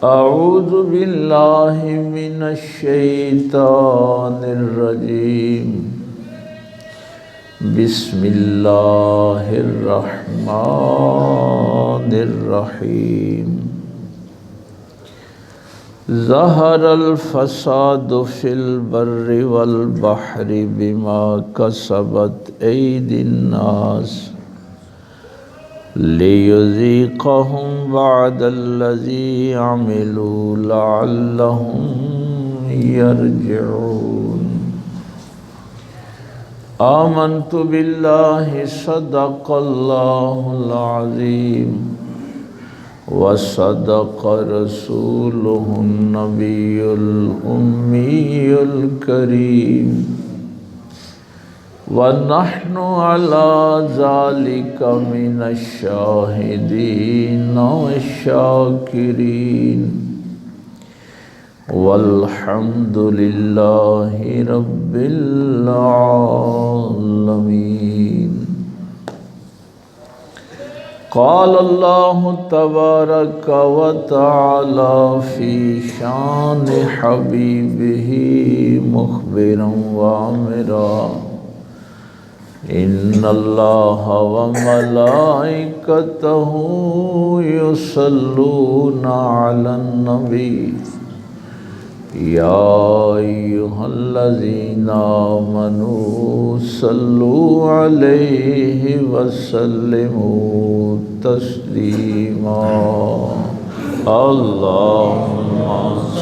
اعوذ باللہ من الشیطان الرجیم بسم اللہ الرحمن الرحیم ظہر الفساد فی البر والبحر بما کسبت ایدی الناس لیذیقہم بعد الذی عملوا لعلہم یرجعون آمنت باللہ صدق اللہ العظیم وصدق رسولہ النبی الأمی الکریم وَنَحْنُ عَلَى ذَلِكَ مِنَ الشَّاهِدِينَ وَالشَّاكِرِينَ وَالْحَمْدُ لِلَّهِ رَبِّ الْعَالَمِينَ قال الله تبارك وتعالى في شان حبيبه مخبرا وامرا ان اللہ وملائکتہ یصلون علی النبی یا ایہا الذین آمنوا صلوا علیہ وسلموا تسلیما اللہم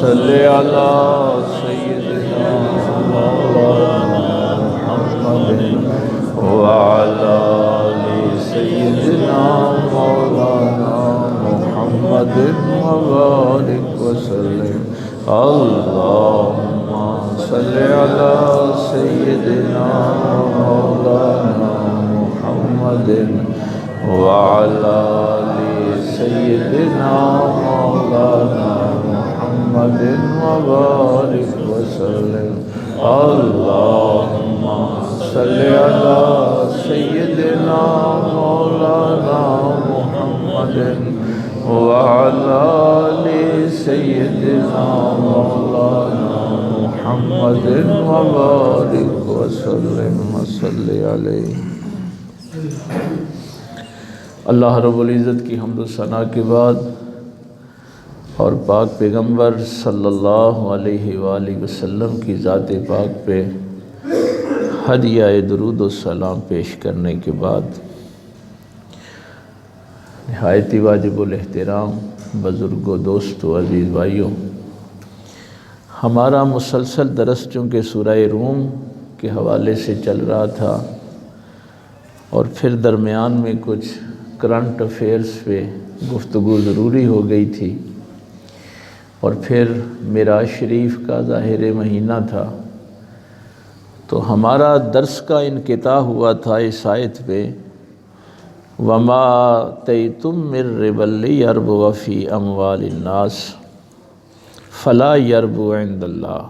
صلی علی سیدنا مولانا محمد وعلى آل سيدنا مولانا محمد وبارك وسلم اللهم صل على سيدنا مولانا محمد وعلى آل سيدنا مولانا محمد وبارك وسلم اللهم صل على سيدنا مولانا محمد وعلى آل سيدنا مولانا محمد وبارك وسلم صل علیہ۔ اللہ رب العزت کی حمد و ثنا کے بعد اور پاک پیغمبر صلی اللہ علیہ وآلہ وسلم کی ذات پاک پہ ہدیہ درود و سلام پیش کرنے کے بعد نہایت واجب الاحترام بزرگوں، دوستوں، عزیز بھائیوں، ہمارا مسلسل درس چونکہ سورہ روم کے حوالے سے چل رہا تھا اور پھر درمیان میں کچھ کرنٹ افیئرز پہ گفتگو ضروری ہو گئی تھی اور پھر معراج شریف کا ظاہر مہینہ تھا، تو ہمارا درس کا انقطاع ہوا تھا اس آیت پہ وَمَا آتَيْتُم مِّن رِّبًا لِّيَرْبُوَ فِي أَمْوَالِ النَّاسِ فَلَا يَرْبُو عِندَ اللَّهِ،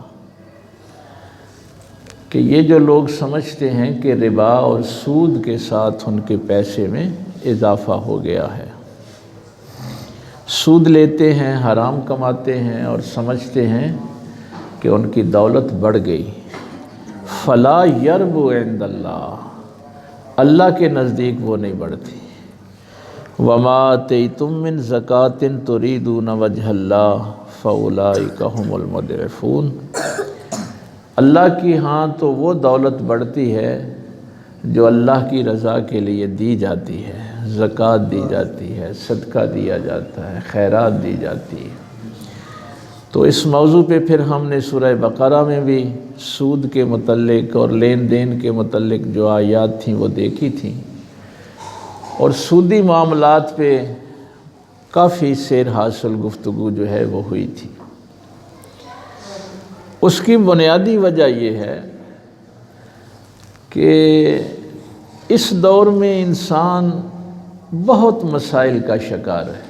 کہ یہ جو لوگ سمجھتے ہیں کہ ربا اور سود کے ساتھ ان کے پیسے میں اضافہ ہو گیا ہے، سود لیتے ہیں، حرام کماتے ہیں اور سمجھتے ہیں کہ ان کی دولت بڑھ گئی، فلا یربو عند اللہ، اللہ کے نزدیک وہ نہیں بڑھتی۔ وما آتیتم من زکاۃ تریدون وجہ اللہ فاولئک هم المضعفون، اللہ کی ہاں تو وہ دولت بڑھتی ہے جو اللہ کی رضا کے لیے دی جاتی ہے، زکوٰۃ دی جاتی ہے، صدقہ دیا جاتا ہے، خیرات دی جاتی ہے۔ تو اس موضوع پہ پھر ہم نے سورہ بقرہ میں بھی سود کے متعلق اور لین دین کے متعلق جو آیات تھیں وہ دیکھی تھیں، اور سودی معاملات پہ کافی سیر حاصل گفتگو جو ہے وہ ہوئی تھی۔ اس کی بنیادی وجہ یہ ہے کہ اس دور میں انسان بہت مسائل کا شکار ہے،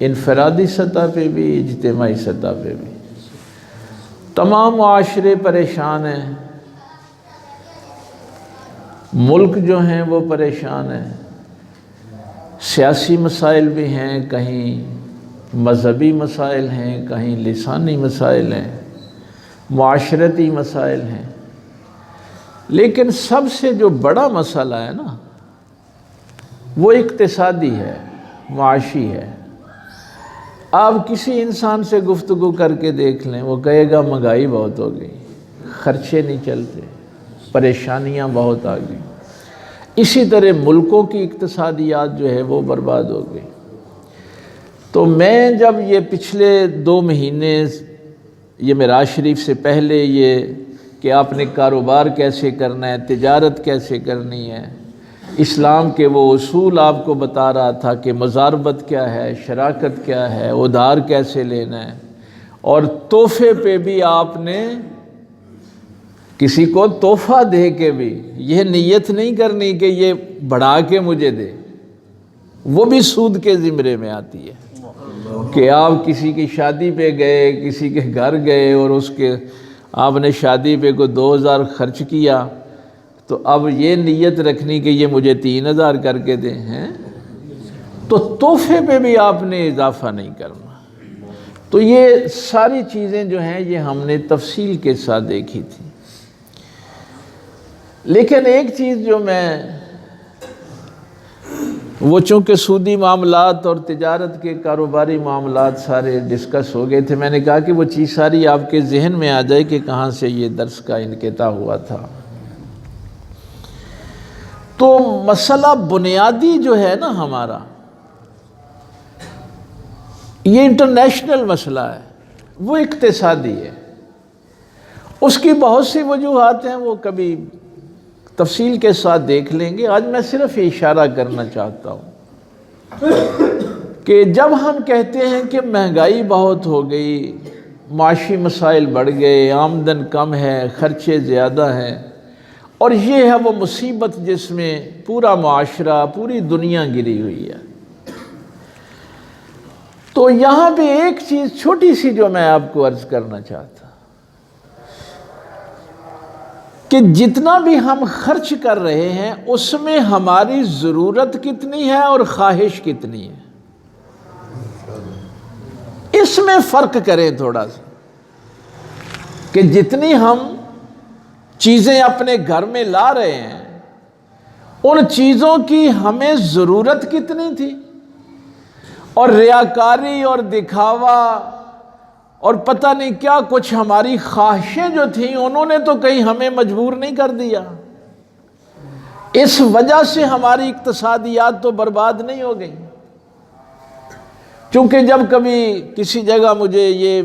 انفرادی سطح پہ بھی، اجتماعی سطح پہ بھی۔ تمام معاشرے پریشان ہیں، ملک جو ہیں وہ پریشان ہیں، سیاسی مسائل بھی ہیں، کہیں مذہبی مسائل ہیں، کہیں لسانی مسائل ہیں، معاشرتی مسائل ہیں، لیکن سب سے جو بڑا مسئلہ ہے نا وہ اقتصادی ہے، معاشی ہے۔ آپ کسی انسان سے گفتگو کر کے دیکھ لیں، وہ کہے گا مہنگائی بہت ہو گئی، خرچے نہیں چلتے، پریشانیاں بہت آ گئی۔ اسی طرح ملکوں کی اقتصادیات جو ہے وہ برباد ہو گئی۔ تو میں جب یہ پچھلے 2 مہینے یہ معراج شریف سے پہلے یہ کہ آپ نے کاروبار کیسے کرنا ہے، تجارت کیسے کرنی ہے، اسلام کے وہ اصول آپ کو بتا رہا تھا کہ مضاربت کیا ہے، شراکت کیا ہے، ادھار کیسے لینا ہے، اور تحفے پہ بھی آپ نے کسی کو تحفہ دے کے بھی یہ نیت نہیں کرنی کہ یہ بڑھا کے مجھے دے، وہ بھی سود کے زمرے میں آتی ہے کہ آپ کسی کی شادی پہ گئے، کسی کے گھر گئے اور اس کے آپ نے شادی پہ کو 2000 خرچ کیا، تو اب یہ نیت رکھنی کہ یہ مجھے 3000 کر کے دیں ہیں، تو تحفے پہ بھی آپ نے اضافہ نہیں کرنا۔ تو یہ ساری چیزیں جو ہیں یہ ہم نے تفصیل کے ساتھ دیکھی تھی۔ لیکن ایک چیز جو وہ چونکہ سودی معاملات اور تجارت کے کاروباری معاملات سارے ڈسکس ہو گئے تھے، میں نے کہا کہ وہ چیز ساری آپ کے ذہن میں آ جائے کہ کہاں سے یہ درس کا انقطاع ہوا تھا۔ تو مسئلہ بنیادی جو ہے نا ہمارا، یہ انٹرنیشنل مسئلہ ہے، وہ اقتصادی ہے۔ اس کی بہت سی وجوہات ہیں، وہ کبھی تفصیل کے ساتھ دیکھ لیں گے۔ آج میں صرف اشارہ کرنا چاہتا ہوں کہ جب ہم کہتے ہیں کہ مہنگائی بہت ہو گئی، معاشی مسائل بڑھ گئے، آمدن کم ہے، خرچے زیادہ ہیں، اور یہ ہے وہ مصیبت جس میں پورا معاشرہ، پوری دنیا گری ہوئی ہے، تو یہاں پہ ایک چیز چھوٹی سی جو میں آپ کو عرض کرنا چاہتا کہ جتنا بھی ہم خرچ کر رہے ہیں اس میں ہماری ضرورت کتنی ہے اور خواہش کتنی ہے، اس میں فرق کریں تھوڑا سا، کہ جتنی ہم چیزیں اپنے گھر میں لا رہے ہیں ان چیزوں کی ہمیں ضرورت کتنی تھی، اور ریاکاری اور دکھاوا اور پتہ نہیں کیا کچھ ہماری خواہشیں جو تھیں انہوں نے تو کہیں ہمیں مجبور نہیں کر دیا، اس وجہ سے ہماری اقتصادیات تو برباد نہیں ہو گئی۔ چونکہ جب کبھی کسی جگہ مجھے یہ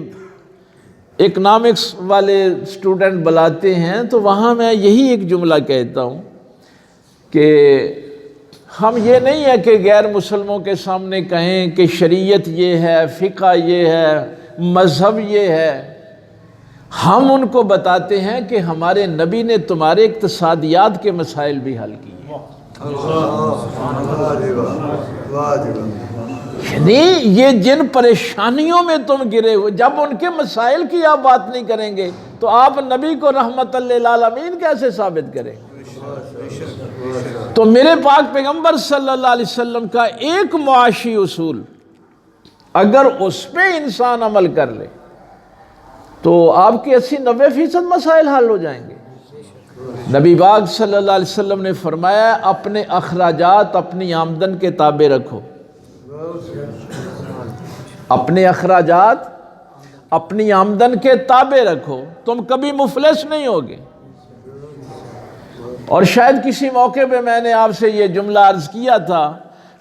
اکنامکس والے اسٹوڈنٹ بلاتے ہیں تو وہاں میں یہی ایک جملہ کہتا ہوں کہ ہم یہ نہیں ہے کہ غیر مسلموں کے سامنے کہیں کہ شریعت یہ ہے، فقہ یہ ہے، مذہب یہ ہے، ہم ان کو بتاتے ہیں کہ ہمارے نبی نے تمہارے اقتصادیات کے مسائل بھی حل کیے، یعنی یہ جن پریشانیوں میں تم گرے ہوئے، جب ان کے مسائل کی آپ بات نہیں کریں گے تو آپ نبی کو رحمت للعالمین کیسے ثابت کریں؟ تو میرے پاک پیغمبر صلی اللہ علیہ وسلم کا ایک معاشی اصول اگر اس پہ انسان عمل کر لے تو آپ کے 80-90% مسائل حل ہو جائیں گے۔ نبی پاک صلی اللہ علیہ وسلم نے فرمایا اپنے اخراجات اپنی آمدن کے تابع رکھو، اپنے اخراجات اپنی آمدن کے تابع رکھو، تم کبھی مفلس نہیں ہوگے۔ اور شاید کسی موقع پہ میں نے آپ سے یہ جملہ عرض کیا تھا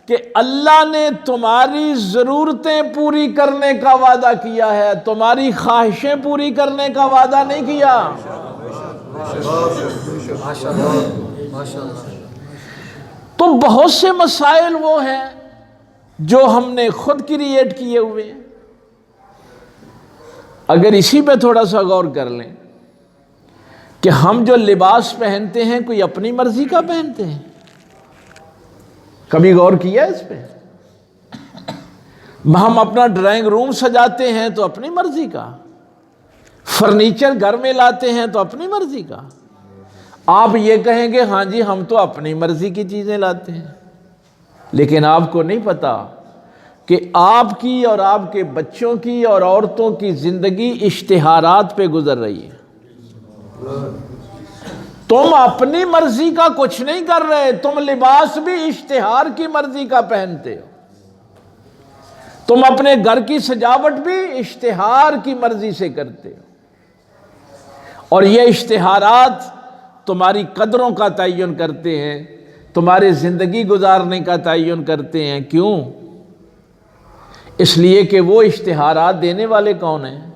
کہ اللہ نے تمہاری ضرورتیں پوری کرنے کا وعدہ کیا ہے، تمہاری خواہشیں پوری کرنے کا وعدہ نہیں کیا۔ تو بہت سے مسائل وہ ہیں جو ہم نے خود کریٹ کیے ہوئے ہیں۔ اگر اسی پہ تھوڑا سا غور کر لیں کہ ہم جو لباس پہنتے ہیں کوئی اپنی مرضی کا پہنتے ہیں، کبھی غور کیا اس پہ؟ ہم اپنا ڈرائنگ روم سجاتے ہیں تو اپنی مرضی کا، فرنیچر گھر میں لاتے ہیں تو اپنی مرضی کا۔ آپ یہ کہیں گے ہاں جی ہم تو اپنی مرضی کی چیزیں لاتے ہیں، لیکن آپ کو نہیں پتا کہ آپ کی اور آپ کے بچوں کی اور عورتوں کی زندگی اشتہارات پہ گزر رہی ہے۔ تم اپنی مرضی کا کچھ نہیں کر رہے، تم لباس بھی اشتہار کی مرضی کا پہنتے ہو، تم اپنے گھر کی سجاوٹ بھی اشتہار کی مرضی سے کرتے ہو، اور یہ اشتہارات تمہاری قدروں کا تعین کرتے ہیں، تمہارے زندگی گزارنے کا تعین کرتے ہیں۔ کیوں؟ اس لیے کہ وہ اشتہارات دینے والے کون ہیں؟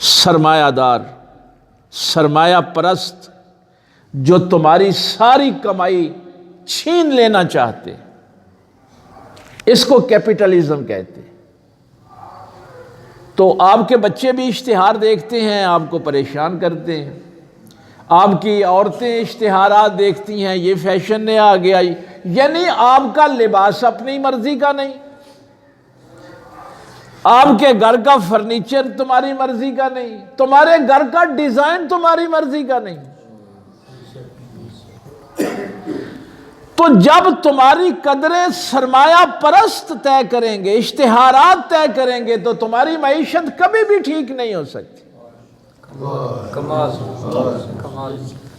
سرمایہ دار، سرمایہ پرست، جو تمہاری ساری کمائی چھین لینا چاہتے۔ اس کو کیپٹلزم کہتے۔ تو آپ کے بچے بھی اشتہار دیکھتے ہیں، آپ کو پریشان کرتے ہیں، آپ کی عورتیں اشتہارات دیکھتی ہیں، یہ فیشن نے آ گیا، یعنی آپ کا لباس اپنی مرضی کا نہیں، آپ کے گھر کا فرنیچر تمہاری مرضی کا نہیں، تمہارے گھر کا ڈیزائن تمہاری مرضی کا نہیں۔ تو جب تمہاری قدریں سرمایہ پرست طے کریں گے، اشتہارات طے کریں گے، تو تمہاری معیشت کبھی بھی ٹھیک نہیں ہو سکتی۔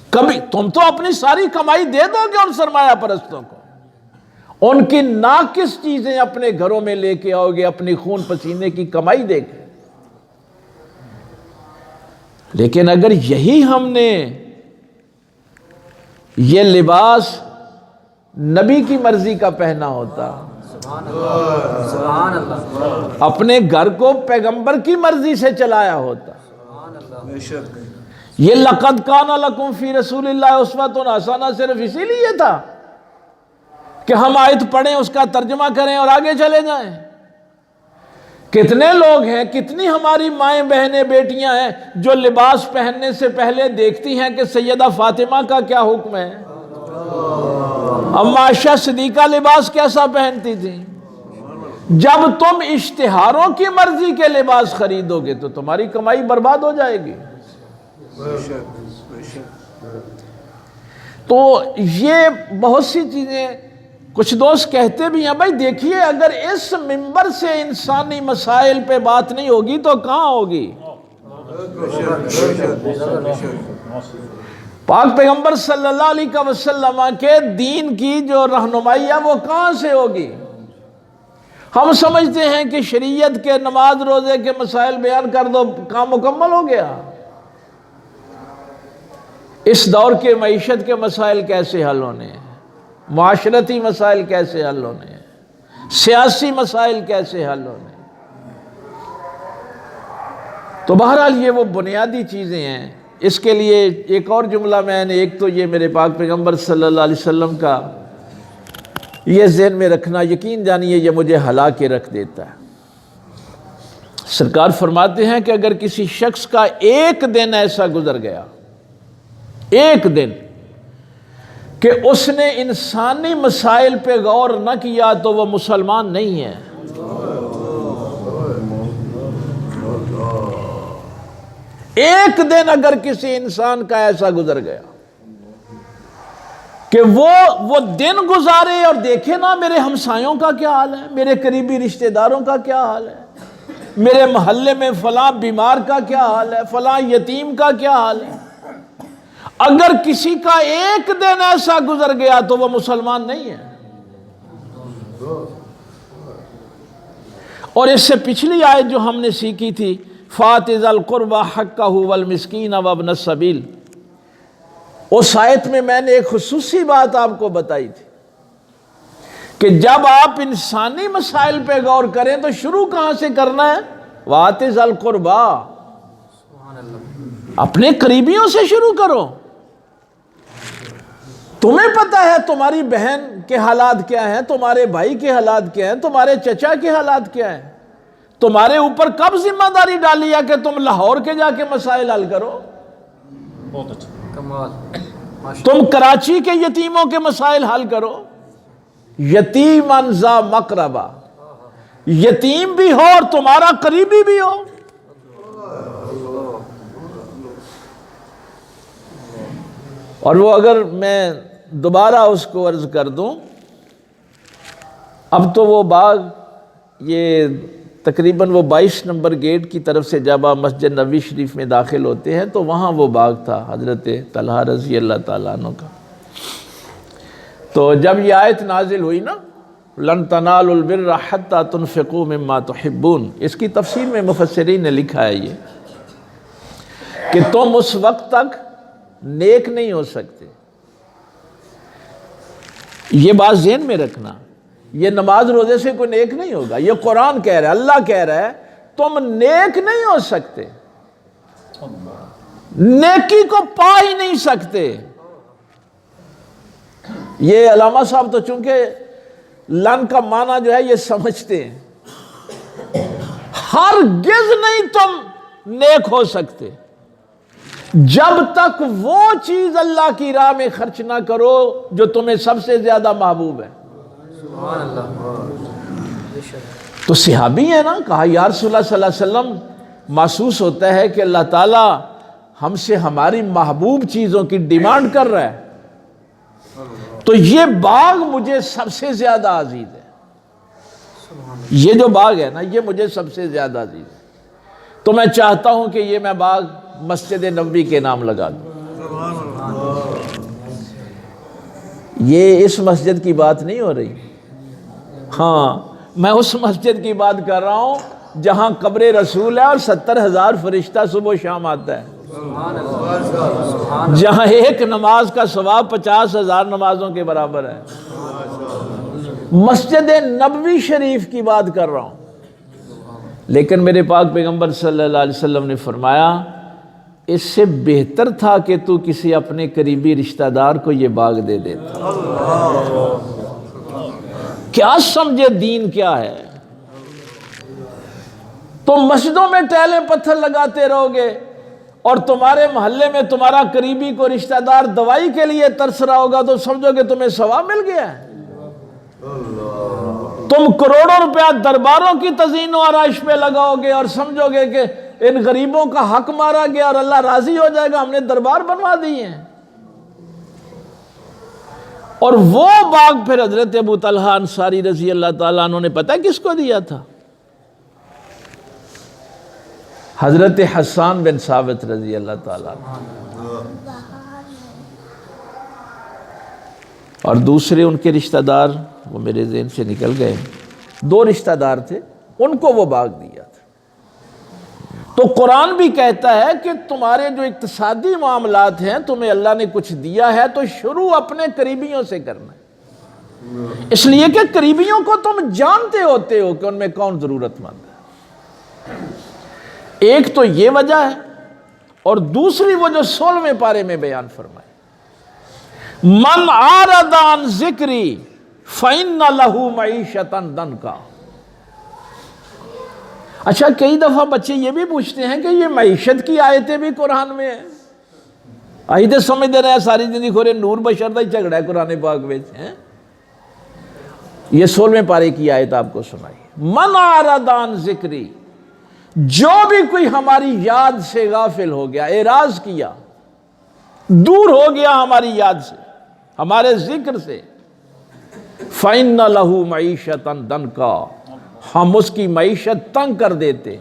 کبھی تم تو اپنی ساری کمائی دے دو گے ان سرمایہ پرستوں کو، ان کی ناقص چیزیں اپنے گھروں میں لے کے آؤ گے، اپنی خون پسینے کی کمائی دے کے۔ لیکن اگر یہی ہم نے یہ لباس نبی کی مرضی کا پہنا ہوتا، اپنے گھر کو پیغمبر کی مرضی سے چلایا ہوتا، یہ لَقَدْ كَانَ لَكُمْ فِي رَسُولِ اللَّهِ أُسْوَةٌ حَسَنَةٌ صرف اسی لیے تھا کہ ہم آیت پڑھیں، اس کا ترجمہ کریں اور آگے چلے جائیں۔ کتنے لوگ ہیں، کتنی ہماری مائیں بہنیں بیٹیاں ہیں جو لباس پہننے سے پہلے دیکھتی ہیں کہ سیدہ فاطمہ کا کیا حکم ہے، اما عائشہ صدیقہ لباس کیسا پہنتی تھی۔ جب تم اشتہاروں کی مرضی کے لباس خریدو گے تو تمہاری کمائی برباد ہو جائے گی۔ تو یہ بہت سی چیزیں، کچھ دوست کہتے بھی ہیں بھائی دیکھیے اگر اس منبر سے انسانی مسائل پہ بات نہیں ہوگی تو کہاں ہوگی؟ پاک پیغمبر صلی اللہ علیہ وسلم کے دین کی جو رہنمائی ہے وہ کہاں سے ہوگی؟ ہم سمجھتے ہیں کہ شریعت کے نماز روزے کے مسائل بیان کر دو، کام مکمل ہو گیا۔ اس دور کے معیشت کے مسائل کیسے حل ہونے ہیں، معاشرتی مسائل کیسے حل ہونے ہیں، سیاسی مسائل کیسے حل ہونے ہیں۔ تو بہرحال یہ وہ بنیادی چیزیں ہیں۔ اس کے لیے ایک اور جملہ میں نے، ایک تو یہ میرے پاک پیغمبر صلی اللہ علیہ وسلم کا یہ ذہن میں رکھنا، یقین جانیے یہ مجھے ہلا کے رکھ دیتا ہے۔ سرکار فرماتے ہیں کہ اگر کسی شخص کا ایک دن ایسا گزر گیا، ایک دن، کہ اس نے انسانی مسائل پہ غور نہ کیا تو وہ مسلمان نہیں ہے۔ ایک دن اگر کسی انسان کا ایسا گزر گیا کہ وہ دن گزارے اور دیکھے نا میرے ہمسایوں کا کیا حال ہے، میرے قریبی رشتہ داروں کا کیا حال ہے، میرے محلے میں فلاں بیمار کا کیا حال ہے، فلاں یتیم کا کیا حال ہے، اگر کسی کا ایک دن ایسا گزر گیا تو وہ مسلمان نہیں ہے۔ اور اس سے پچھلی آیت جو ہم نے سیکھی تھی، فَآتِ ذَا الْقُرْبَى حَقَّهُ وَالْمِسْكِينَ وَابْنَ السَّبِيلِ، اس آیت میں میں نے ایک خصوصی بات آپ کو بتائی تھی کہ جب آپ انسانی مسائل پہ غور کریں تو شروع کہاں سے کرنا ہے؟ وَآتِ ذَا الْقُرْبَى، اپنے قریبیوں سے شروع کرو۔ تمہیں پتہ ہے تمہاری بہن کے حالات کیا ہیں، تمہارے بھائی کے حالات کیا ہیں، تمہارے چچا کے حالات کیا ہیں، تمہارے اوپر کب ذمہ داری ڈالی ہے کہ تم لاہور کے جا کے مسائل حل کرو؟ بہت اچھا۔ تم کراچی کے یتیموں کے مسائل حل کرو۔ یتیماً ذا مقربہ، یتیم بھی ہو اور تمہارا قریبی بھی ہو۔ اور وہ اگر میں دوبارہ اس کو عرض کر دوں، اب تو وہ باغ یہ تقریباً وہ 22 نمبر گیٹ کی طرف سے جب آپ مسجد نبوی شریف میں داخل ہوتے ہیں تو وہاں وہ باغ تھا حضرت طلحہ رضی اللہ تعالیٰ عنہ کا۔ تو جب یہ آیت نازل ہوئی نا لن تنالوا البر حتى تنفقوا مما تحبون، اس کی تفسیر میں مفسرین نے لکھا ہے یہ کہ تم اس وقت تک نیک نہیں ہو سکتے۔ یہ بات ذہن میں رکھنا، یہ نماز روزے سے کوئی نیک نہیں ہوگا، یہ قرآن کہہ رہا ہے، اللہ کہہ رہا ہے تم نیک نہیں ہو سکتے، نیکی کو پا ہی نہیں سکتے۔ یہ علامہ صاحب تو چونکہ لن کا معنی جو ہے یہ سمجھتے ہیں، ہرگز نہیں تم نیک ہو سکتے جب تک وہ چیز اللہ کی راہ میں خرچ نہ کرو جو تمہیں سب سے زیادہ محبوب ہے۔ تو صحابی ہے نا، کہا یا رسول اللہ صلی اللہ علیہ وسلم محسوس ہوتا ہے کہ اللہ تعالیٰ ہم سے ہماری محبوب چیزوں کی ڈیمانڈ کر رہا ہے، تو یہ باغ مجھے سب سے زیادہ عزیز ہے، یہ جو باغ ہے نا یہ مجھے سب سے زیادہ عزیز ہے، تو میں چاہتا ہوں کہ یہ میں باغ مسجد نبوی کے نام لگا دوں۔ یہ اس مسجد کی بات نہیں ہو رہی، ہاں میں اس مسجد کی بات کر رہا ہوں جہاں قبر رسول ہے اور 70,000 فرشتہ صبح و شام آتا ہے، جہاں ایک نماز کا ثواب 50,000 نمازوں کے برابر ہے۔ مسجد نبوی شریف کی بات کر رہا ہوں، لیکن میرے پاک پیغمبر صلی اللہ علیہ وسلم نے فرمایا اس سے بہتر تھا کہ تو کسی اپنے قریبی رشتہ دار کو یہ باغ دے دیتا۔ کیا سمجھے دین کیا ہے؟ تم مسجدوں میں ٹیلیں پتھر لگاتے رہو گے اور تمہارے محلے میں تمہارا قریبی کو رشتہ دار دوائی کے لیے ترس رہا ہوگا تو سمجھو کہ تمہیں ثواب مل گیا ہے۔ تم کروڑوں روپیہ درباروں کی تزئین و آرائش پہ لگاؤ گے اور سمجھو گے کہ ان غریبوں کا حق مارا گیا اور اللہ راضی ہو جائے گا، ہم نے دربار بنوا دیے ہیں۔ اور وہ باغ پھر حضرت ابو طلحہ انصاری رضی اللہ تعالیٰ عنہ نے پتہ کس کو دیا تھا؟ حضرت حسان بن ثابت رضی اللہ تعالیٰ عنہ، اور دوسرے ان کے رشتہ دار وہ میرے ذہن سے نکل گئے، 2 رشتہ دار تھے، ان کو وہ باغ دیا تھا۔ تو قرآن بھی کہتا ہے کہ تمہارے جو اقتصادی معاملات ہیں تمہیں اللہ نے کچھ دیا ہے تو شروع اپنے قریبیوں سے کرنا ہے، اس لیے کہ قریبیوں کو تم جانتے ہوتے ہو کہ ان میں کون ضرورت مند ہے۔ ایک تو یہ وجہ ہے، اور دوسری وہ جو 16ویں پارے میں بیان فرمائے، من اعرض عن ذکری فإن لہ معیشۃ ضنکا۔ اچھا کئی دفعہ بچے یہ بھی پوچھتے ہیں کہ یہ معیشت کی آیتیں بھی قرآن میں ہیں، آئیتے سمجھتے رہے ساری زندگی کھورے نور بشر دا ہی جھگڑا ہے قرآن پاک میں ہیں۔ یہ 16ویں پارے کی آیت آپ کو سنائی، من اعرض عن ذکری، جو بھی کوئی ہماری یاد سے غافل ہو گیا، اعراض کیا، دور ہو گیا ہماری یاد سے، ہمارے ذکر سے، فَإِنَّ لَهُ مَعِيشَةً ضَنْكًا، ہم اس کی معیشت تنگ کر دیتے۔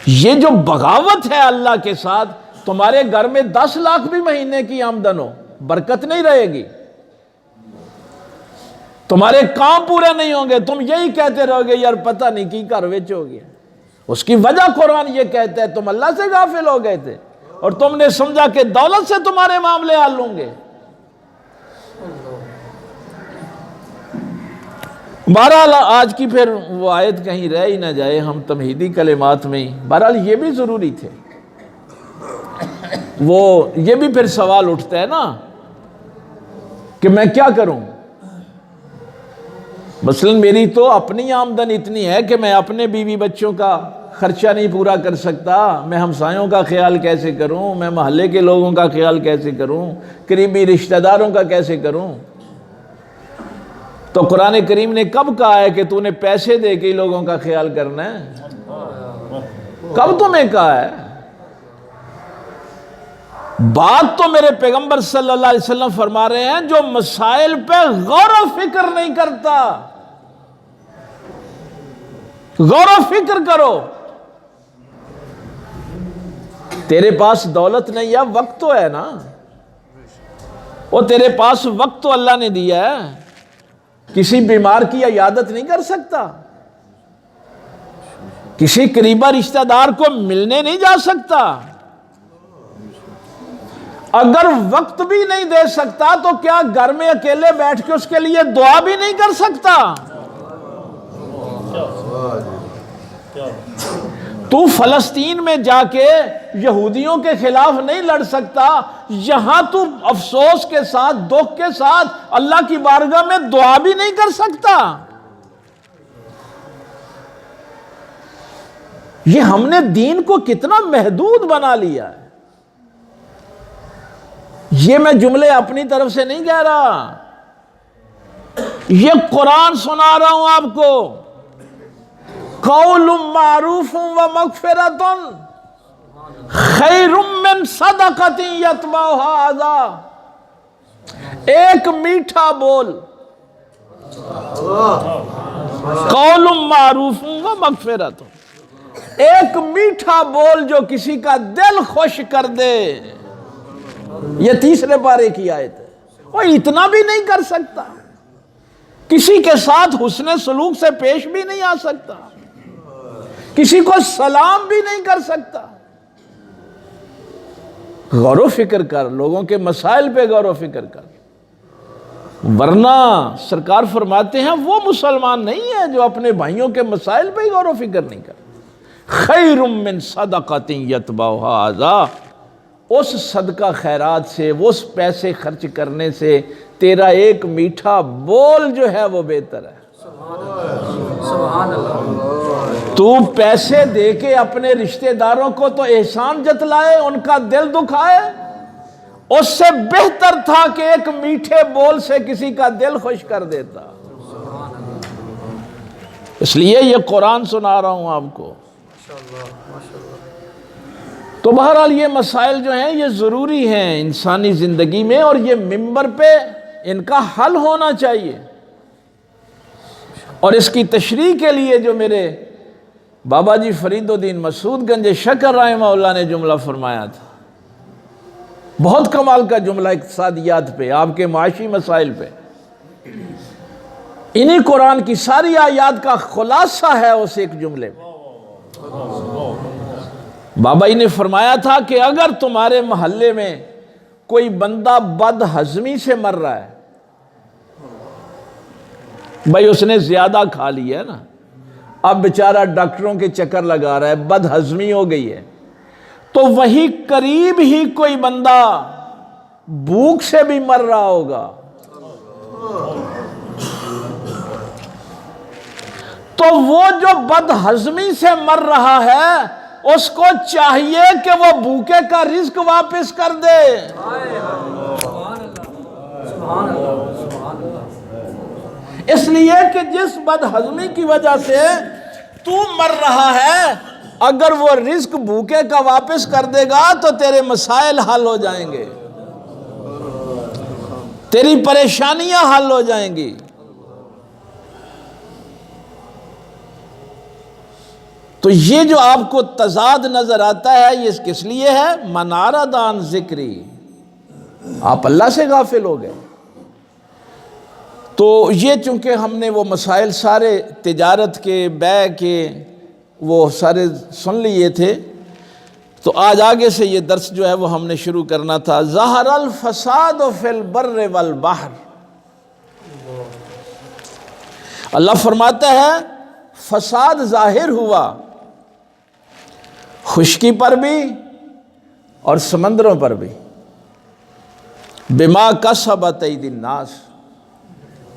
یہ جو بغاوت ہے اللہ کے ساتھ، تمہارے گھر میں 10 لاکھ بھی مہینے کی آمدن ہو، برکت نہیں رہے گی، تمہارے کام پورے نہیں ہوں گے، تم یہی کہتے رہو گے یار پتہ نہیں کی گھر وچ ہو گیا۔ اس کی وجہ قرآن یہ کہتا ہے تم اللہ سے غافل ہو گئے تھے اور تم نے سمجھا کہ دولت سے تمہارے معاملے حل ہوں گے۔ بہرحال آج کی پھر وہ آیت کہیں رہ ہی نہ جائے، ہم تمہیدی کلمات میں ہی، بہرحال یہ بھی ضروری تھے، وہ یہ بھی پھر سوال اٹھتا ہے نا کہ میں کیا کروں؟ مثلا میری تو اپنی آمدن اتنی ہے کہ میں اپنے بیوی بچوں کا خرچہ نہیں پورا کر سکتا، میں ہمسایوں کا خیال کیسے کروں، میں محلے کے لوگوں کا خیال کیسے کروں، قریبی رشتہ داروں کا کیسے کروں؟ تو قرآن کریم نے کب کہا ہے کہ تو نے پیسے دے کے لوگوں کا خیال کرنا ہے؟ کب تمہیں کہا ہے؟ بات تو میرے پیغمبر صلی اللہ علیہ وسلم فرما رہے ہیں جو مسائل پہ غور و فکر نہیں کرتا. غور و فکر کرو. تیرے پاس دولت نہیں ہے، وقت تو ہے نا. وہ تیرے پاس وقت تو اللہ نے دیا ہے. کسی بیمار کی عیادت نہیں کر سکتا، کسی قریبہ رشتہ دار کو ملنے نہیں جا سکتا. اگر وقت بھی نہیں دے سکتا تو کیا گھر میں اکیلے بیٹھ کے اس کے لیے دعا بھی نہیں کر سکتا؟ تو فلسطین میں جا کے یہودیوں کے خلاف نہیں لڑ سکتا، یہاں تو افسوس کے ساتھ، دکھ کے ساتھ اللہ کی بارگاہ میں دعا بھی نہیں کر سکتا. یہ ہم نے دین کو کتنا محدود بنا لیا ہے. یہ میں جملے اپنی طرف سے نہیں کہہ رہا، یہ قرآن سنا رہا ہوں آپ کو. قول معروف و مغفرۃ خیر من صدقۃ یتبعها اذی. ایک میٹھا بول، قول معروف و مغفرۃ، ایک میٹھا بول جو کسی کا دل خوش کر دے. یہ تیسرے پارے کی آیت ہے. وہ اتنا بھی نہیں کر سکتا، کسی کے ساتھ حسن سلوک سے پیش بھی نہیں آ سکتا، کسی کو سلام بھی نہیں کر سکتا. غور و فکر کر، لوگوں کے مسائل پہ غور و فکر کر. ورنہ سرکار فرماتے ہیں وہ مسلمان نہیں ہے جو اپنے بھائیوں کے مسائل پہ غور و فکر نہیں کر. خیر من صدقۃ یتبعها اذی. اس صدقہ خیرات سے، اس پیسے خرچ کرنے سے تیرا ایک میٹھا بول جو ہے وہ بہتر ہے. سبحان اللہ. تو پیسے دے کے اپنے رشتہ داروں کو تو احسان جتلائے، ان کا دل دکھائے، اس سے بہتر تھا کہ ایک میٹھے بول سے کسی کا دل خوش کر دیتا. اس لیے یہ قرآن سنا رہا ہوں آپ کو. تو بہرحال یہ مسائل جو ہیں یہ ضروری ہیں انسانی زندگی میں، اور یہ ممبر پہ ان کا حل ہونا چاہیے. اور اس کی تشریح کے لیے جو میرے بابا جی فرید الدین مسعود گنج شکر رحمہ اللہ نے جملہ فرمایا تھا، بہت کمال کا جملہ اقتصادیات پہ، آپ کے معاشی مسائل پہ. انہی قرآن کی ساری آیات کا خلاصہ ہے اس ایک جملے میں. بابا جی نے فرمایا تھا کہ اگر تمہارے محلے میں کوئی بندہ بد ہضمی سے مر رہا ہے، بھائی اس نے زیادہ کھا لیا ہے نا، اب بیچارہ ڈاکٹروں کے چکر لگا رہا ہے، بد ہضمی ہو گئی ہے، تو وہی قریب ہی کوئی بندہ بھوک سے بھی مر رہا ہوگا، تو وہ جو بد ہضمی سے مر رہا ہے اس کو چاہیے کہ وہ بھوکے کا رزق واپس کر دے. اس لیے کہ جس بد ہضمی کی وجہ سے تو مر رہا ہے، اگر وہ رزق بھوکے کا واپس کر دے گا تو تیرے مسائل حل ہو جائیں گے، تیری پریشانیاں حل ہو جائیں گی. تو یہ جو آپ کو تضاد نظر آتا ہے یہ کس لیے ہے؟ مناردان ذکری، آپ اللہ سے غافل ہو گئے. تو یہ چونکہ ہم نے وہ مسائل سارے تجارت کے، بیع کے، وہ سارے سن لیے تھے، تو آج آگے سے یہ درس جو ہے وہ ہم نے شروع کرنا تھا. ظہر الفساد فی البر والبحر. اللہ فرماتا ہے فساد ظاہر ہوا خشکی پر بھی اور سمندروں پر بھی. بما کسبت ایدی الناس،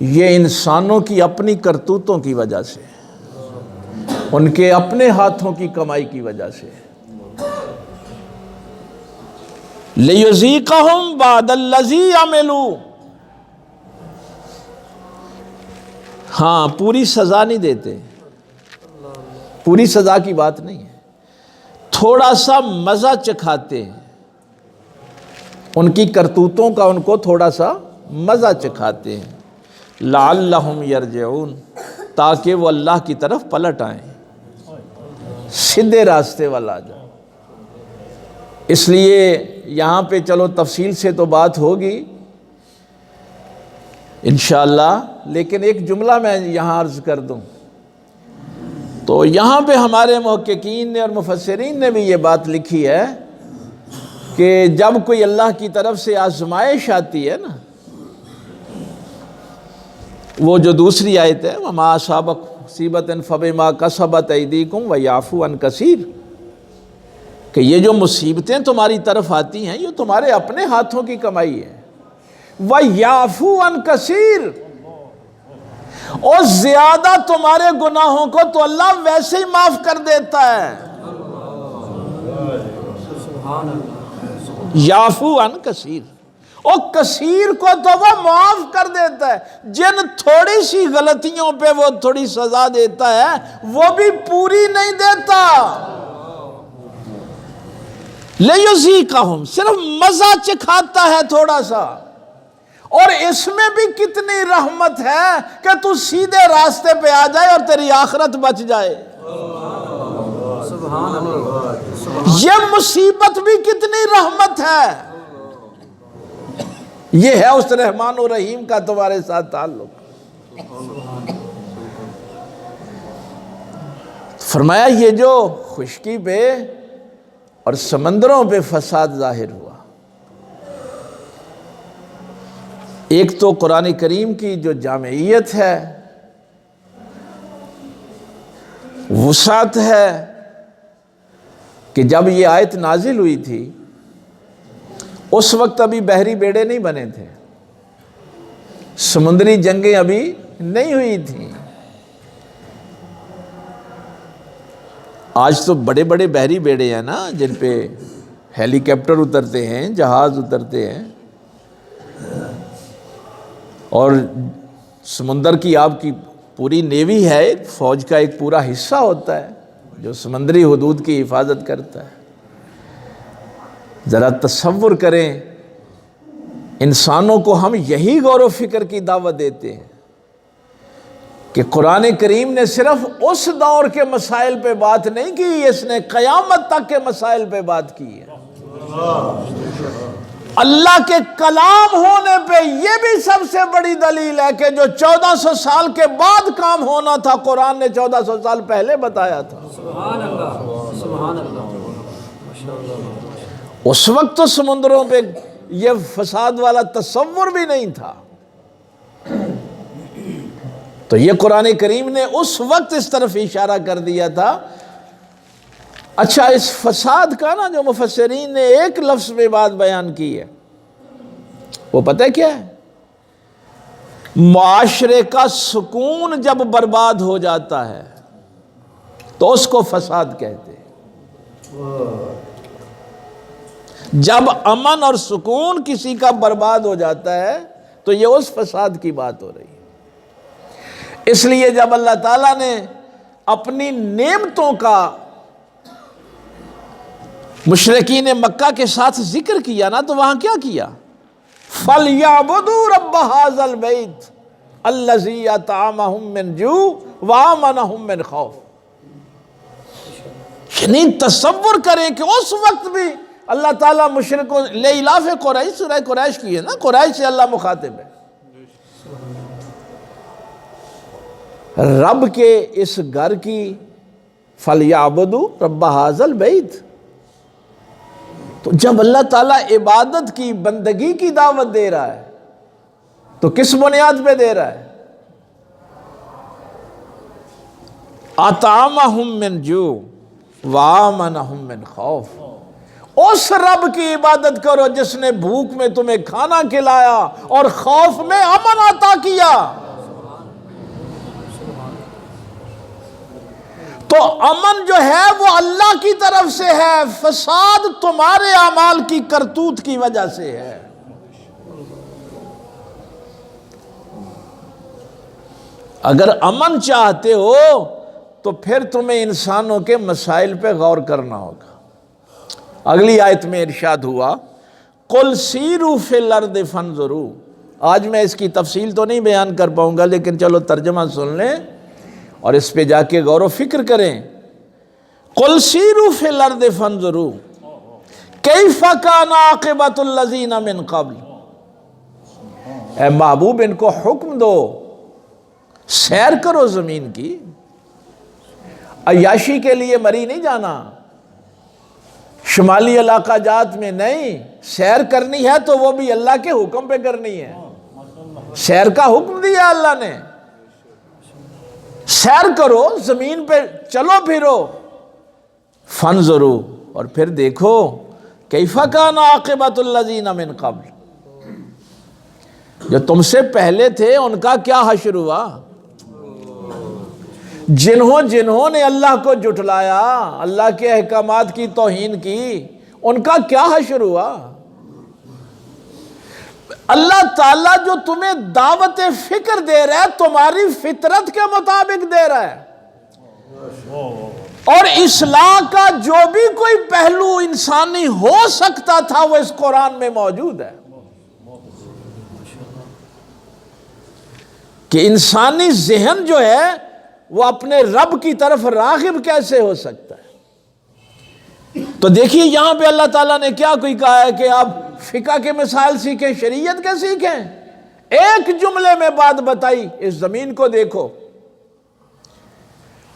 یہ انسانوں کی اپنی کرتوتوں کی وجہ سے، ان کے اپنے ہاتھوں کی کمائی کی وجہ سے. لِيُذِيقَهُمْ بَعْدَ الَّذِي عَمِلُوا. ہاں پوری سزا نہیں دیتے، پوری سزا کی بات نہیں ہے، تھوڑا سا مزہ چکھاتے ہیں. ان کی کرتوتوں کا ان کو تھوڑا سا مزہ چکھاتے ہیں، لعلہم یرجعون، تاکہ وہ اللہ کی طرف پلٹ آئیں، سیدھے راستے والا آ جائیں۔ اس لیے یہاں پہ چلو تفصیل سے تو بات ہوگی انشاءاللہ، لیکن ایک جملہ میں یہاں عرض کر دوں تو یہاں پہ ہمارے محققین نے اور مفسرین نے بھی یہ بات لکھی ہے کہ جب کوئی اللہ کی طرف سے آزمائش آتی ہے نا، وہ جو دوسری آیت ہے وَمَا أَصَابَكُم مُّصِيبَةٍ فَبِمَا كَسَبَتْ أَيْدِيكُمْ وَيَعْفُو عَن كَثِيرٍ، کہ یہ جو مصیبتیں تمہاری طرف آتی ہیں یہ تمہارے اپنے ہاتھوں کی کمائی ہے، وَيَعْفُو عَن كَثِيرٍ، اور زیادہ تمہارے گناہوں کو تو اللہ ویسے ہی معاف کر دیتا ہے، یعفو عن کثیر، اور کثیر کو تو وہ معاف کر دیتا ہے، جن تھوڑی سی غلطیوں پہ وہ تھوڑی سزا دیتا ہے وہ بھی پوری نہیں دیتا، لیذیقہم، صرف مزہ چکھاتا ہے تھوڑا سا، اور اس میں بھی کتنی رحمت ہے کہ تو سیدھے راستے پہ آ جائے اور تیری آخرت بچ جائے، یہ مصیبت بھی کتنی رحمت ہے، یہ ہے اس رحمان و رحیم کا تمہارے ساتھ تعلق۔ فرمایا یہ جو خشکی پہ اور سمندروں پہ فساد ظاہر ہوا، ایک تو قرآن کریم کی جو جامعیت ہے، وسعت ہے، کہ جب یہ آیت نازل ہوئی تھی اس وقت ابھی بحری بیڑے نہیں بنے تھے، سمندری جنگیں ابھی نہیں ہوئی تھیں، آج تو بڑے بڑے بحری بیڑے ہیں نا جن پہ ہیلی کاپٹر اترتے ہیں، جہاز اترتے ہیں، اور سمندر کی آپ کی پوری نیوی ہے، فوج کا ایک پورا حصہ ہوتا ہے جو سمندری حدود کی حفاظت کرتا ہے۔ ذرا تصور کریں، انسانوں کو ہم یہی غور و فکر کی دعوت دیتے ہیں کہ قرآن کریم نے صرف اس دور کے مسائل پہ بات نہیں کی، اس نے قیامت تک کے مسائل پہ بات کی ہے۔ اللہ کے کلام ہونے پہ یہ بھی سب سے بڑی دلیل ہے کہ جو 1400 سال کے بعد کام ہونا تھا قرآن نے 1400 سال پہلے بتایا تھا۔ سبحان اللہ، سبحان اللہ، اس وقت تو سمندروں پہ یہ فساد والا تصور بھی نہیں تھا، تو یہ قرآن کریم نے اس وقت اس طرف اشارہ کر دیا تھا۔ اچھا، اس فساد کا نا جو مفسرین نے ایک لفظ میں بات بیان کی ہے وہ پتہ ہے کیا ہے؟ معاشرے کا سکون جب برباد ہو جاتا ہے تو اس کو فساد کہتے ہیں۔ جب امن اور سکون کسی کا برباد ہو جاتا ہے تو یہ اس فساد کی بات ہو رہی ہے۔ اس لیے جب اللہ تعالیٰ نے اپنی نعمتوں کا مشرکین مکہ کے ساتھ ذکر کیا نا تو وہاں کیا کیا؟ فَلْيَعْبُدُوا رَبَّ هَذَا الْبَيْتِ الَّذِي أَطْعَمَهُم مِّن جُوعٍ وَآمَنَهُم مِّن خَوْفٍ، یعنی تصور کریں کہ اس وقت بھی اللہ تعالیٰ مشرکوں لِإِعْلَافِ قریش، سورہ قریش کی ہے نا، قریش سے اللہ مخاطب ہے، رب کے اس گھر کی فَلْيَعْبُدُوا رَبَّ هَذَا الْبَيْتِ، تو جب اللہ تعالیٰ عبادت کی بندگی کی دعوت دے رہا ہے تو کس بنیاد پہ دے رہا ہے؟ اطعمہم من جوع وآمنہم من خوف، اس رب کی عبادت کرو جس نے بھوک میں تمہیں کھانا کھلایا اور خوف میں امن عطا کیا۔ تو امن جو ہے وہ اللہ کی طرف سے ہے، فساد تمہارے اعمال کی کرتوت کی وجہ سے ہے۔ اگر امن چاہتے ہو تو پھر تمہیں انسانوں کے مسائل پہ غور کرنا ہوگا۔ اگلی آیت میں ارشاد ہوا قل سیروا فی الارض فانظروا. آج میں اس کی تفصیل تو نہیں بیان کر پاؤں گا، لیکن چلو ترجمہ سن لیں اور اس پہ جا کے غور و فکر کریں. قل سیروا فی الارض فانظروا کیف کان عاقبۃ الذین من قبل. اے محبوب ان کو حکم دو، سیر کرو زمین کی، عیاشی کے لیے مری نہیں جانا، شمالی علاقہ جات میں نہیں. سیر کرنی ہے تو وہ بھی اللہ کے حکم پہ کرنی ہے. سیر کا حکم دیا اللہ نے، سیر کرو، زمین پہ چلو پھرو. فانظروا، اور پھر دیکھو کیف کان عاقبۃ الذین من قبل، جو تم سے پہلے تھے ان کا کیا حشر ہوا. جنہوں نے اللہ کو جھٹلایا، اللہ کے احکامات کی توہین کی، ان کا کیا حشر ہوا. اللہ تعالیٰ جو تمہیں دعوت فکر دے رہا ہے تمہاری فطرت کے مطابق دے رہا ہے، اور اصلاح کا جو بھی کوئی پہلو انسانی ہو سکتا تھا وہ اس قرآن میں موجود ہے. کہ انسانی ذہن جو ہے وہ اپنے رب کی طرف راغب کیسے ہو سکتا ہے. تو دیکھیے یہاں پہ اللہ تعالیٰ نے کیا کوئی کہا ہے کہ آپ فقہ کے مسائل سیکھیں، شریعت کے سیکھیں. ایک جملے میں بات بتائی، اس زمین کو دیکھو.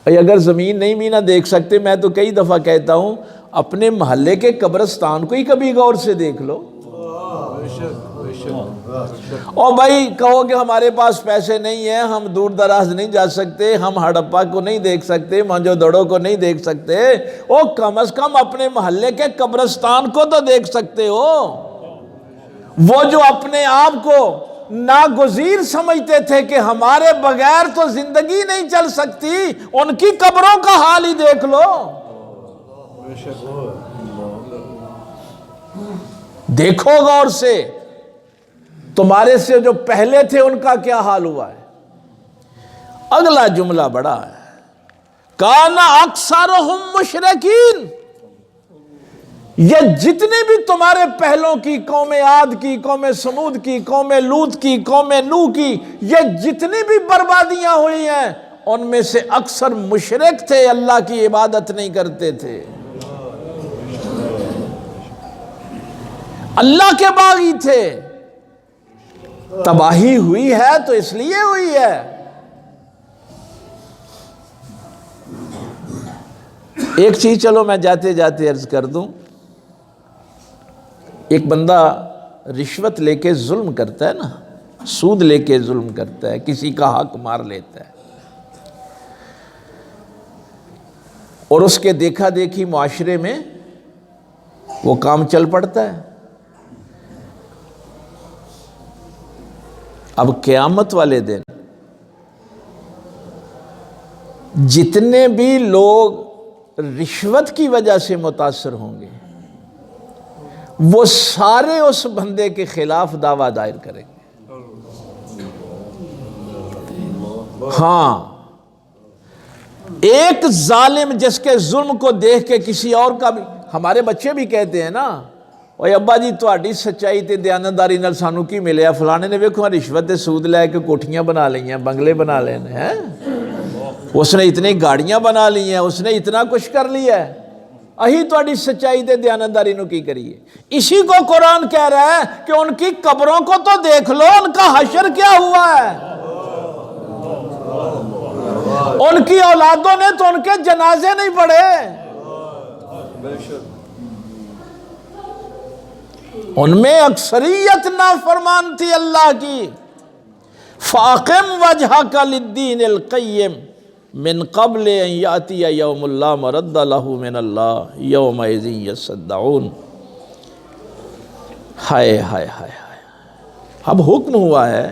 اگر زمین نہیں بھی نہ دیکھ سکتے، میں تو کئی دفعہ کہتا ہوں اپنے محلے کے قبرستان کو ہی کبھی غور سے دیکھ لو. اور بھائی کہو کہ ہمارے پاس پیسے نہیں ہیں، ہم دور دراز نہیں جا سکتے، ہم ہڑپا کو نہیں دیکھ سکتے، مانجو دڑوں کو نہیں دیکھ سکتے، او کم از کم اپنے محلے کے قبرستان کو تو دیکھ سکتے ہو. وہ جو اپنے آپ کو ناگزیر سمجھتے تھے کہ ہمارے بغیر تو زندگی نہیں چل سکتی، ان کی قبروں کا حال ہی دیکھ لو. دیکھو غور سے، تمہارے سے جو پہلے تھے ان کا کیا حال ہوا ہے. اگلا جملہ بڑا ہے، کان اکثرہم مشرکین. یہ جتنی بھی تمہارے پہلوں کی، قوم عاد کی، قوم سمود کی، قوم لوط کی، قوم نوح کی، یہ جتنی بھی بربادیاں ہوئی ہیں ان میں سے اکثر مشرک تھے، اللہ کی عبادت نہیں کرتے تھے، اللہ کے باغی تھے. تباہی ہوئی ہے تو اس لیے ہوئی ہے. ایک چیز چلو میں جاتے جاتے عرض کر دوں. ایک بندہ رشوت لے کے ظلم کرتا ہے نا، سود لے کے ظلم کرتا ہے، کسی کا حق مار لیتا ہے، اور اس کے دیکھا دیکھی معاشرے میں وہ کام چل پڑتا ہے. اب قیامت والے دن جتنے بھی لوگ رشوت کی وجہ سے متاثر ہوں گے وہ سارے اس بندے کے خلاف دعویٰ دائر کریں گے. ہاں، ایک ظالم جس کے ظلم کو دیکھ کے کسی اور کا بھی، ہمارے بچے بھی کہتے ہیں نا، اوے ابا جی تہاڈی سچائی تے دیانتداری نال سانو کی ملیا، فلانے نے ویکھو رشوت تے سود لے کے کوٹھیاں بنا لئی ہیں، بنگلے بنا لے ہیں، اس نے اتنی گاڑیاں بنا لی ہیں، اس نے اتنا کچھ کر لیا ہے، اہی تہاڈی سچائی تے دیانتداری نو کی کریے. اسی کو قرآن کہہ رہا ہے کہ ان کی قبروں کو تو دیکھ لو، ان کا حشر کیا ہوا ہے. ان کی اولادوں نے تو ان کے جنازے نہیں پڑھے، ان میں اکثریت نافرمان تھی اللہ کی. فاقم وجہک للدین القیم من قبل ان یاتی یوم لا مرد لہ من اللہ یومئذ یصدعون. ہائے ہائے ہائے ہائے. اب حکم ہوا ہے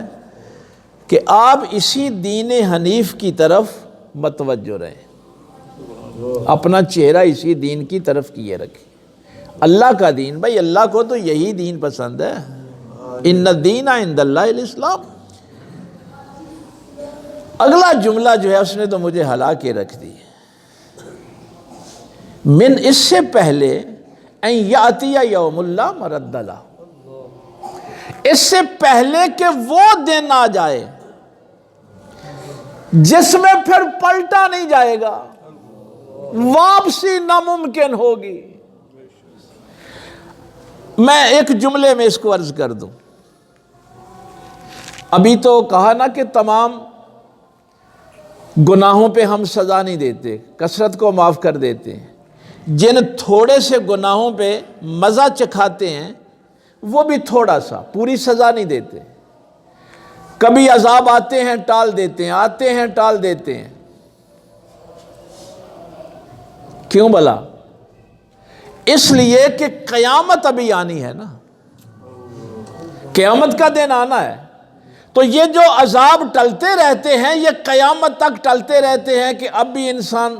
کہ آپ اسی دین حنیف کی طرف متوجہ رہیں، اپنا چہرہ اسی دین کی طرف کیے رکھیں. اللہ کا دین، بھائی اللہ کو تو یہی دین پسند ہے. ان الدین عند اللہ الاسلام. اگلا جملہ جو ہے اس نے تو مجھے ہلا کے رکھ دی. من، اس سے پہلے ان یاتی یوم لا مرد لہ، اس سے پہلے کہ وہ دن آ جائے جس میں پھر پلٹا نہیں جائے گا، واپسی ناممکن ہوگی۔ میں ایک جملے میں اس کو عرض کر دوں، ابھی تو کہا نا کہ تمام گناہوں پہ ہم سزا نہیں دیتے، کثرت کو معاف کر دیتے ہیں۔ جن تھوڑے سے گناہوں پہ مزہ چکھاتے ہیں وہ بھی تھوڑا سا، پوری سزا نہیں دیتے۔ کبھی عذاب آتے ہیں ٹال دیتے ہیں، آتے ہیں ٹال دیتے ہیں۔ کیوں بھلا؟ اس لیے کہ قیامت ابھی آنی ہے نا، قیامت کا دن آنا ہے۔ تو یہ جو عذاب ٹلتے رہتے ہیں یہ قیامت تک ٹلتے رہتے ہیں کہ اب بھی انسان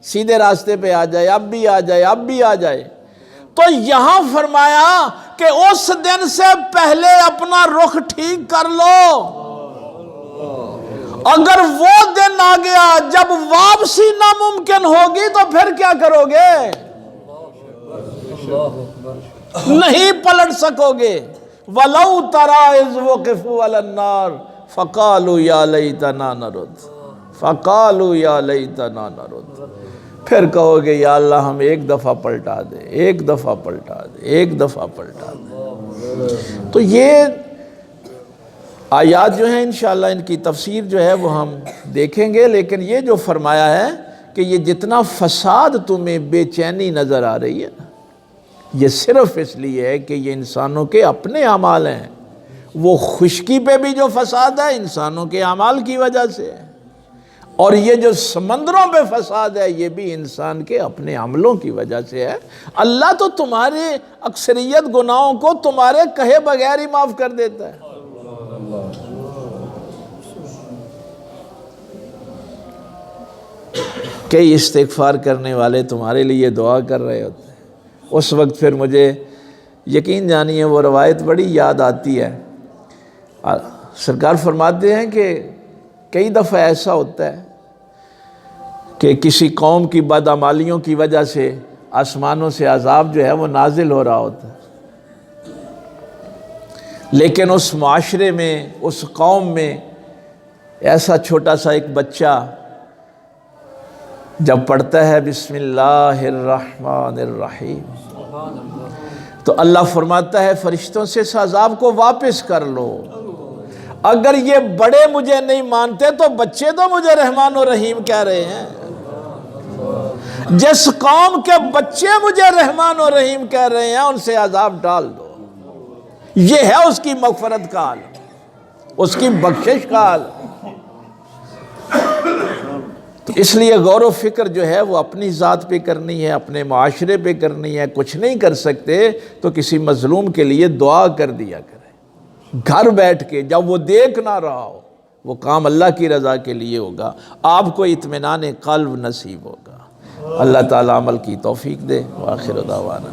سیدھے راستے پہ آ جائے، اب بھی آ جائے، اب بھی آ جائے۔ تو یہاں فرمایا کہ اس دن سے پہلے اپنا رخ ٹھیک کر لو۔ اگر وہ دن آ گیا جب واپسی ناممکن ہوگی تو پھر کیا کرو گے؟ نہیں پلٹ سکو گے۔ وَلَوْ تَرَىٰ إِذْ وُقِفُوا عَلَى النَّارِ فَقَالُوا يَا لَيْتَنَا نَرُدُّ فَقَالُوا يَا لَيْتَنَا نَرُدُّ۔ پھر کہو گے یا اللہ ہم ایک دفعہ پلٹا دے، ایک دفعہ پلٹا دے، ایک دفعہ پلٹا دے۔ تو یہ آیات جو ہیں انشاءاللہ ان کی تفسیر جو ہے وہ ہم دیکھیں گے، لیکن یہ جو فرمایا ہے کہ یہ جتنا فساد تمہیں بے چینی نظر آ رہی ہے یہ صرف اس لیے ہے کہ یہ انسانوں کے اپنے اعمال ہیں۔ وہ خشکی پہ بھی جو فساد ہے انسانوں کے اعمال کی وجہ سے ہے، اور یہ جو سمندروں پہ فساد ہے یہ بھی انسان کے اپنے عملوں کی وجہ سے ہے۔ اللہ تو تمہارے اکثریت گناہوں کو تمہارے کہے بغیر ہی معاف کر دیتا ہے۔ کئی استغفار کرنے والے تمہارے لیے دعا کر رہے ہوتے ہیں، اس وقت پھر مجھے یقین جانیے وہ روایت بڑی یاد آتی ہے۔ سرکار فرماتے ہیں کہ کئی دفعہ ایسا ہوتا ہے کہ کسی قوم کی بدعمالیوں کی وجہ سے آسمانوں سے عذاب جو ہے وہ نازل ہو رہا ہوتا ہے، لیکن اس معاشرے میں، اس قوم میں ایسا چھوٹا سا ایک بچہ جب پڑھتا ہے بسم اللہ الرحمن الرحیم تو اللہ فرماتا ہے فرشتوں سے اس عذاب کو واپس کر لو۔ اگر یہ بڑے مجھے نہیں مانتے تو بچے تو مجھے رحمان و رحیم کہہ رہے ہیں۔ جس قوم کے بچے مجھے رحمان و رحیم کہہ رہے ہیں ان سے عذاب ڈال دو۔ یہ ہے اس کی مغفرت کا حال، اس کی بخشش کا حال۔ تو اس لیے غور و فکر جو ہے وہ اپنی ذات پہ کرنی ہے، اپنے معاشرے پہ کرنی ہے۔ کچھ نہیں کر سکتے تو کسی مظلوم کے لیے دعا کر دیا کریں، گھر بیٹھ کے، جب وہ دیکھ نہ رہا ہو۔ وہ کام اللہ کی رضا کے لیے ہوگا، آپ کو اطمینان قلب نصیب ہوگا۔ اللہ تعالیٰ عمل کی توفیق دے۔ وآخر دعوانا